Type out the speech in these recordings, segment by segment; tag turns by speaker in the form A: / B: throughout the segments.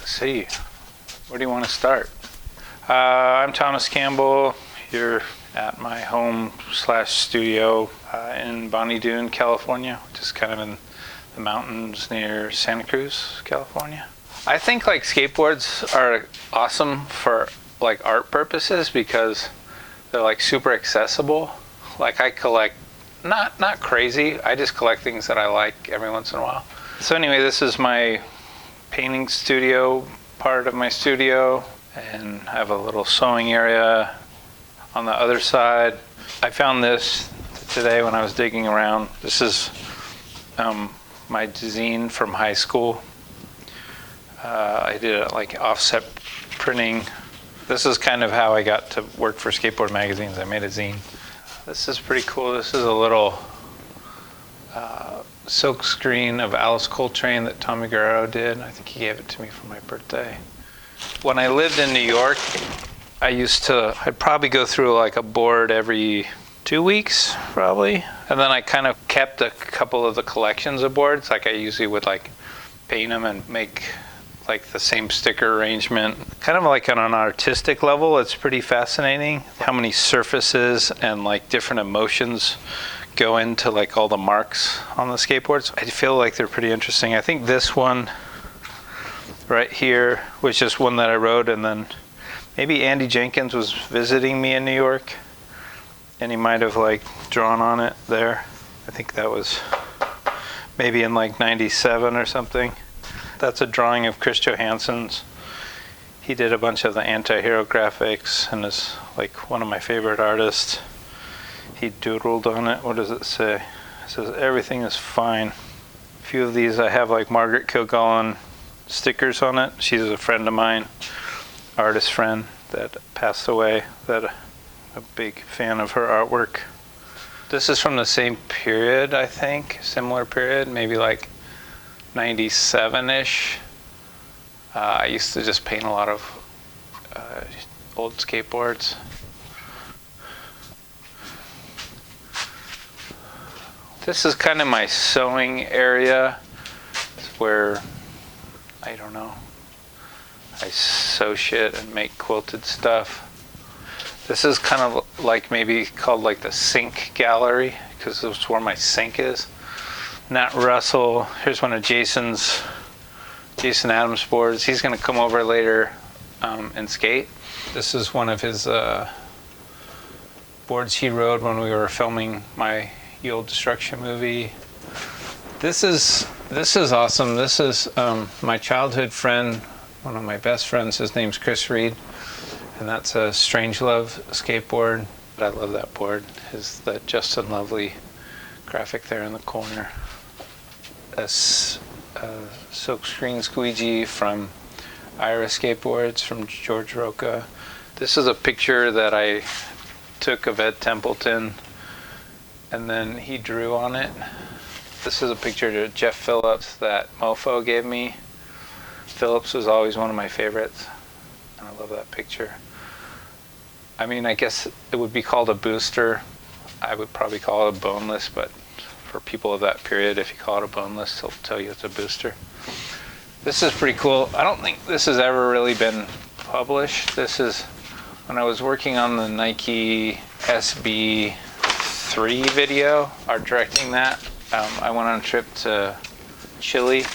A: Let's see, where do you want to start? I'm Thomas Campbell here at my home / studio in Bonnie Doon, California, which is kind of in the mountains near Santa Cruz, California. I think like skateboards are awesome for like art purposes because they're like super accessible. Like I collect, not crazy, I just collect things that I like every once in a while. So anyway, this is my painting studio, part of my studio, and I have a little sewing area on the other side. I found this today when I was digging around. This is my zine from high school. I did it like offset printing. This is kind of how I got to work for skateboard magazines. I made a zine. This is pretty cool. This is a little silk screen of Alice Coltrane that Tommy Guerrero did. I think he gave it to me for my birthday. When I lived in New York, I'd probably go through like a board every 2 weeks, probably. And then I kind of kept a couple of the collections of boards. Like I usually would like paint them and make like the same sticker arrangement. Kind of like on an artistic level, it's pretty fascinating how many surfaces and like different emotions go into like all the marks on the skateboards. I feel like they're pretty interesting. I think this one right here was just one that I wrote, and then maybe Andy Jenkins was visiting me in New York and he might have like drawn on it there. I think that was maybe in like 97 or something. That's a drawing of Chris Johansson's. He did a bunch of the anti-hero graphics and is like one of my favorite artists. He doodled on it. What does it say? It says everything is fine. A few of these I have like Margaret Kilgallen stickers on it. She's a friend of mine, artist friend that passed away, that a big fan of her artwork. This is from the same period, I think, similar period, maybe like 97-ish. I used to just paint a lot of old skateboards. This is kind of my sewing area. It's where, I don't know, I sew shit and make quilted stuff. This is kind of like maybe called like the sink gallery because this is where my sink is. Nat Russell, here's one of Jason Adams' boards. He's gonna come over later and skate. This is one of his boards he rode when we were filming my Olde Destruction movie. This is awesome. This is my childhood friend, one of my best friends. His name's Chris Reed, and that's a Strangelove skateboard. I love that board. Is that Justin Lovely graphic there in the corner. A silk screen squeegee from Ira Skateboards from George Roca. This is a picture that I took of Ed Templeton and then he drew on it. This is a picture of Jeff Phillips that Mofo gave me. Phillips was always one of my favorites, and I love that picture. I mean, I guess it would be called a booster. I would probably call it a boneless, but for people of that period, if you call it a boneless, they'll tell you it's a booster. This is pretty cool. I don't think this has ever really been published. This is when I was working on the Nike SB3 video, art directing that. I went on a trip to Chile,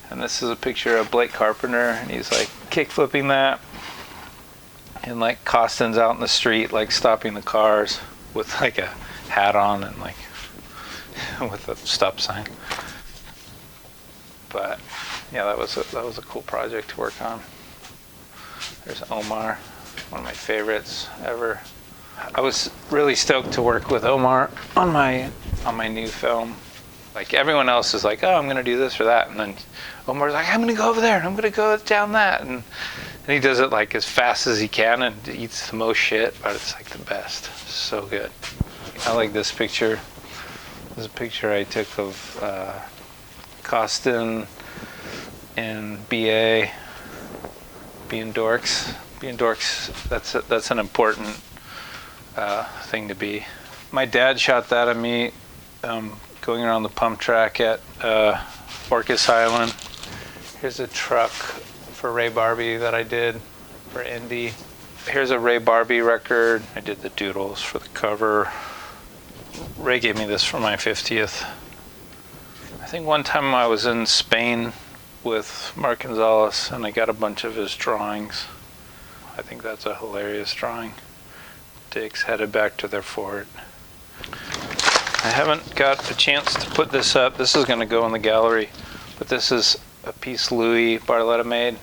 A: and this is a picture of Blake Carpenter, and he's like kick flipping that, and like Costin's out in the street like stopping the cars with like a hat on and like with a stop sign. But yeah, that was a cool project to work on. There's Omar, one of my favorites ever. I was really stoked to work with Omar on my new film. Like everyone else is like, oh, I'm gonna do this or that, and then Omar's like, I'm gonna go over there and I'm gonna go down that, and he does it like as fast as he can and eats the most shit, but it's like the best. So good. I like this picture. This is a picture I took of Costin and BA being dorks. Being dorks, that's an important thing to be. My dad shot that of me going around the pump track at Orcas Island. Here's a truck for Ray Barbie that I did for Indie. Here's a Ray Barbie record. I did the doodles for the cover. Ray gave me this for my 50th. I think one time I was in Spain with Mark Gonzalez and I got a bunch of his drawings. I think that's a hilarious drawing. Dicks headed back to their fort. I haven't got a chance to put this up. This is going to go in the gallery, but this is a piece Louis Barletta made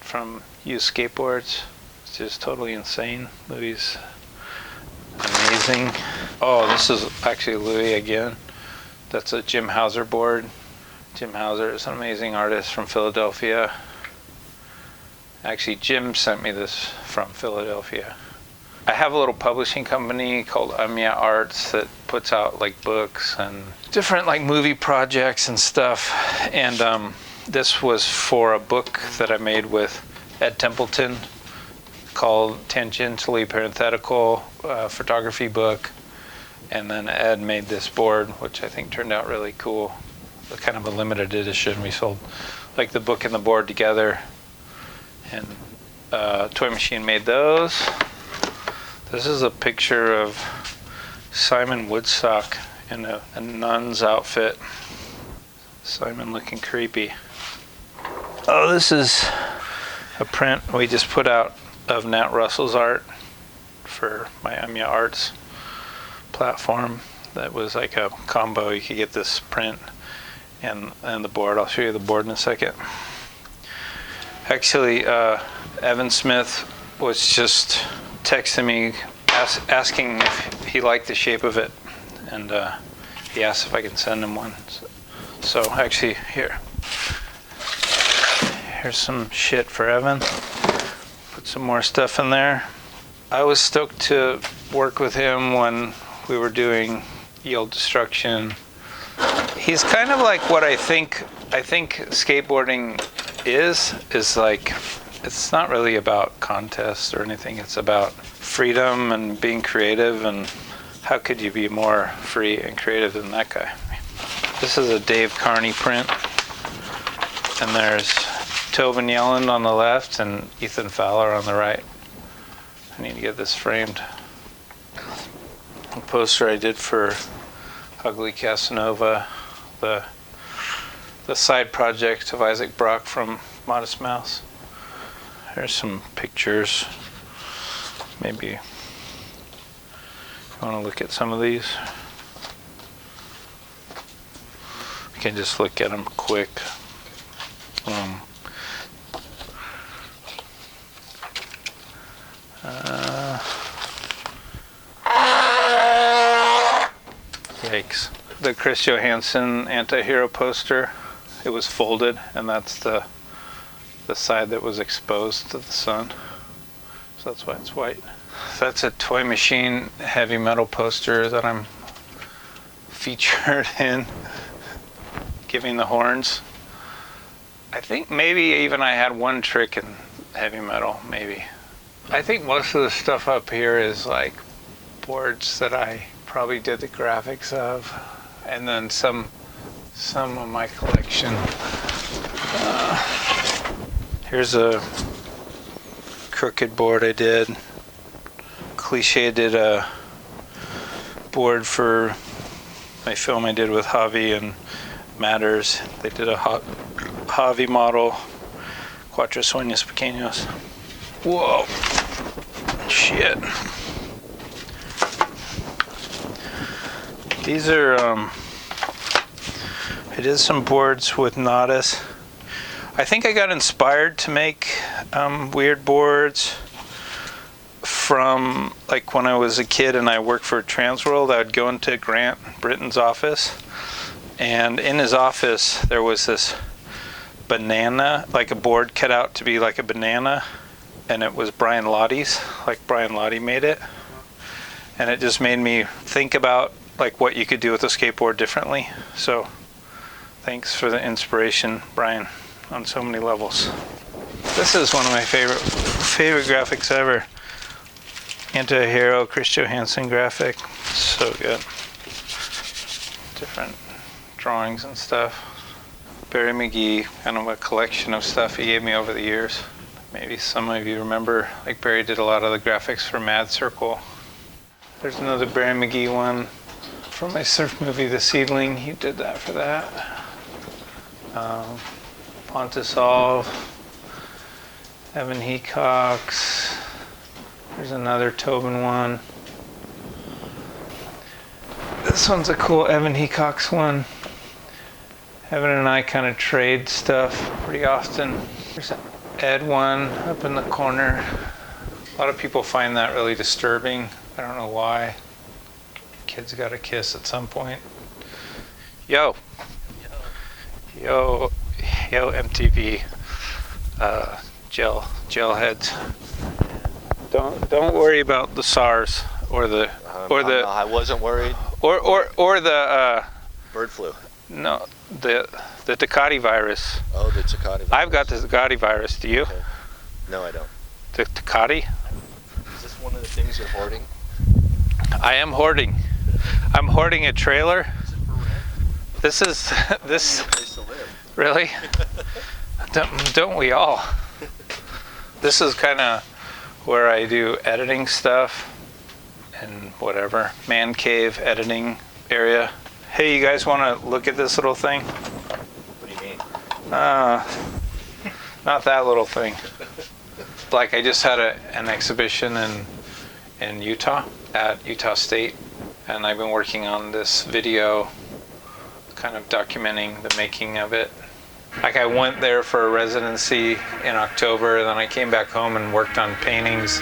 A: from used skateboards. It's just totally insane. Louis amazing. Oh, this is actually Louis again. That's a Jim Hauser board. Jim Hauser is an amazing artist from Philadelphia. Actually, Jim sent me this from Philadelphia. I have a little publishing company called Umya Arts that puts out like books and different like movie projects and stuff. And this was for a book that I made with Ed Templeton called Tangentially Parenthetical Photography Book. And then Ed made this board, which I think turned out really cool. Kind of a limited edition. We sold like the book and the board together. And Toy Machine made those. This is a picture of Simon Woodstock in a nun's outfit. Simon looking creepy. Oh, this is a print we just put out of Nat Russell's art for my Umya Arts platform. That was like a combo. You could get this print and the board. I'll show you the board in a second. Actually, Evan Smith was just texting me asking if he liked the shape of it, and he asked if I can send him one. So actually, here's some shit for Evan. Put some more stuff in there. I was stoked to work with him when we were doing Olde Destruction. He's kind of like what I think skateboarding is like. It's not really about contests or anything. It's about freedom and being creative, and how could you be more free and creative than that guy? This is a Dave Carney print, and there's Tobin Yelland on the left and Ethan Fowler on the right. I need to get this framed. A poster I did for Ugly Casanova, the side project of Isaac Brock from Modest Mouse. Here's some pictures. Maybe you want to look at some of these. You can just look at them quick. Yikes. The Chris Johansson anti-hero poster, it was folded, and that's the side that was exposed to the sun. So that's why it's white. That's a Toy Machine heavy metal poster that I'm featured in, giving the horns. I think maybe even I had one trick in heavy metal, maybe. I think most of the stuff up here is like boards that I probably did the graphics of, and then some of my collection. Here's a crooked board I did. Cliche did a board for my film I did with Javi and Matters. They did a Javi model, Cuatro Sueños Pequeños. Whoa, shit. These are, I did some boards with Nadas. I think I got inspired to make weird boards from like when I was a kid and I worked for Transworld. I would go into Grant Britton's office, and in his office there was this banana, like a board cut out to be like a banana, and it was Brian Lottie's, like Brian Lottie made it, and it just made me think about like what you could do with a skateboard differently. So thanks for the inspiration, Brian, on so many levels. This is one of my favorite graphics ever. Anti-hero Chris Johansson graphic. So good. Different drawings and stuff. Barry McGee, kind of a collection of stuff he gave me over the years. Maybe some of you remember, like Barry did a lot of the graphics for Mad Circle. There's another Barry McGee one from my surf movie, The Seedling. He did that for that. Pontusol, Evan Hecox. There's another Tobin one. This one's a cool Evan Hecox one. Evan and I kind of trade stuff pretty often. There's an Ed one up in the corner. A lot of people find that really disturbing. I don't know why. Kids got to kiss at some point. Yo, MTV, gel heads. Don't worry about the SARS or the
B: I wasn't worried.
A: Or the
B: Bird flu.
A: No, the Ducati virus.
B: Oh, the Ducati virus.
A: I've got the Ducati virus. Do you?
B: Okay. No, I don't.
A: The Ducati?
B: Is this one of the things you're hoarding?
A: I am hoarding. I'm hoarding a trailer.
B: Is it for rent?
A: This is this.
B: Place to live.
A: Really? Don't we all? This is kind of where I do editing stuff and whatever. Man cave editing area. Hey, you guys want to look at this little thing?
B: What do you mean?
A: Not that little thing. Like I just had an exhibition in Utah at Utah State, and I've been working on this video kind of documenting the making of it. Like I went there for a residency in October, and then I came back home and worked on paintings,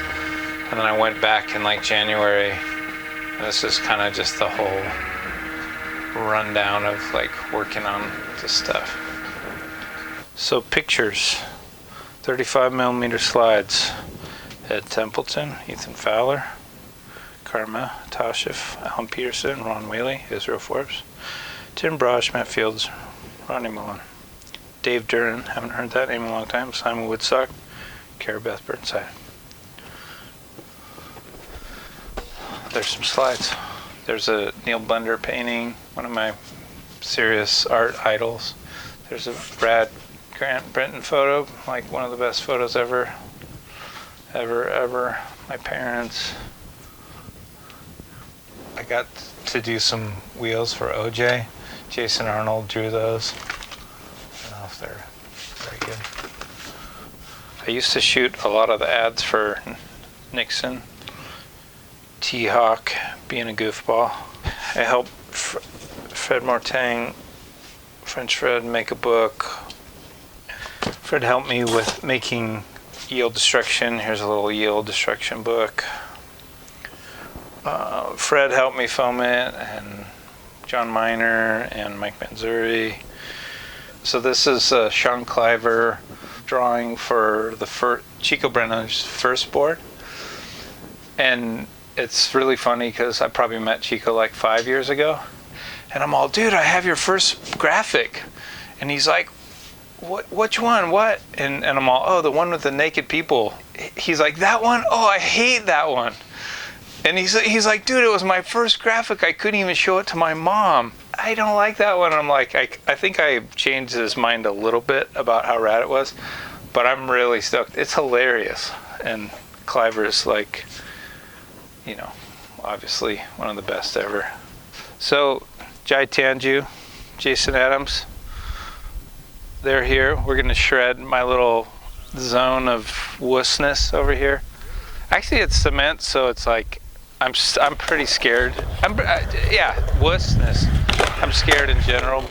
A: and then I went back in like January, and this is kind of just the whole rundown of like working on this stuff. So pictures, 35mm slides. Ed Templeton, Ethan Fowler, Karma, Toshif, Alan Peterson, Ron Whaley, Israel Forbes, Tim Brosh, Matt Fields, Ronnie Mullen, Dave Duran, haven't heard that name in a long time, Simon Woodstock, Cara Beth Burnside. There's some slides. There's a Neil Blender painting, one of my serious art idols. There's a Brad Grant Brenton photo, like one of the best photos ever. My parents. I got to do some wheels for OJ. Jason Arnold drew those. I don't know if they're very good. I used to shoot a lot of the ads for Nixon. T-Hawk being a goofball. I helped Fred Mortang, French Fred, make a book. Fred helped me with making Yield Destruction. Here's a little Yield Destruction book. Fred helped me film it, and John Miner and Mike Manzuri. So this is Sean Cliver drawing for the Chico Brenner's first board. And it's really funny because I probably met Chico like 5 years ago, and I'm all, dude, I have your first graphic. And he's like, which one? What? And I'm all, oh, the one with the naked people. He's like, that one? Oh, I hate that one. And he's like, dude, it was my first graphic. I couldn't even show it to my mom. I don't like that one. And I'm like, I think I changed his mind a little bit about how rad it was, but I'm really stoked. It's hilarious. And Cliver's like, you know, obviously one of the best ever. So Jai Tanju, Jason Adams, they're here. We're gonna shred my little zone of wussness over here. Actually, it's cement, so it's like I'm pretty scared. Yeah, wussness. I'm scared in general.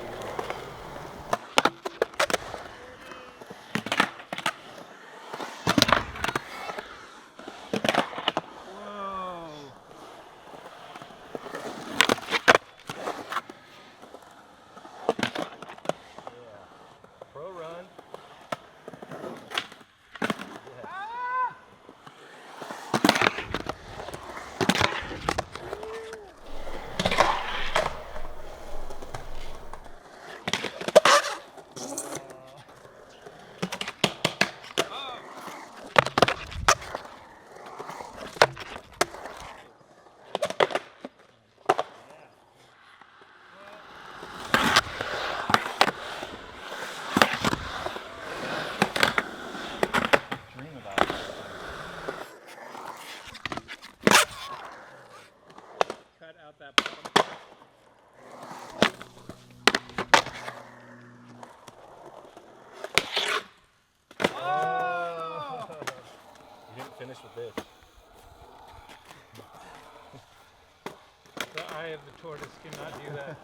C: finish with this.
A: The eye of the tortoise cannot do that.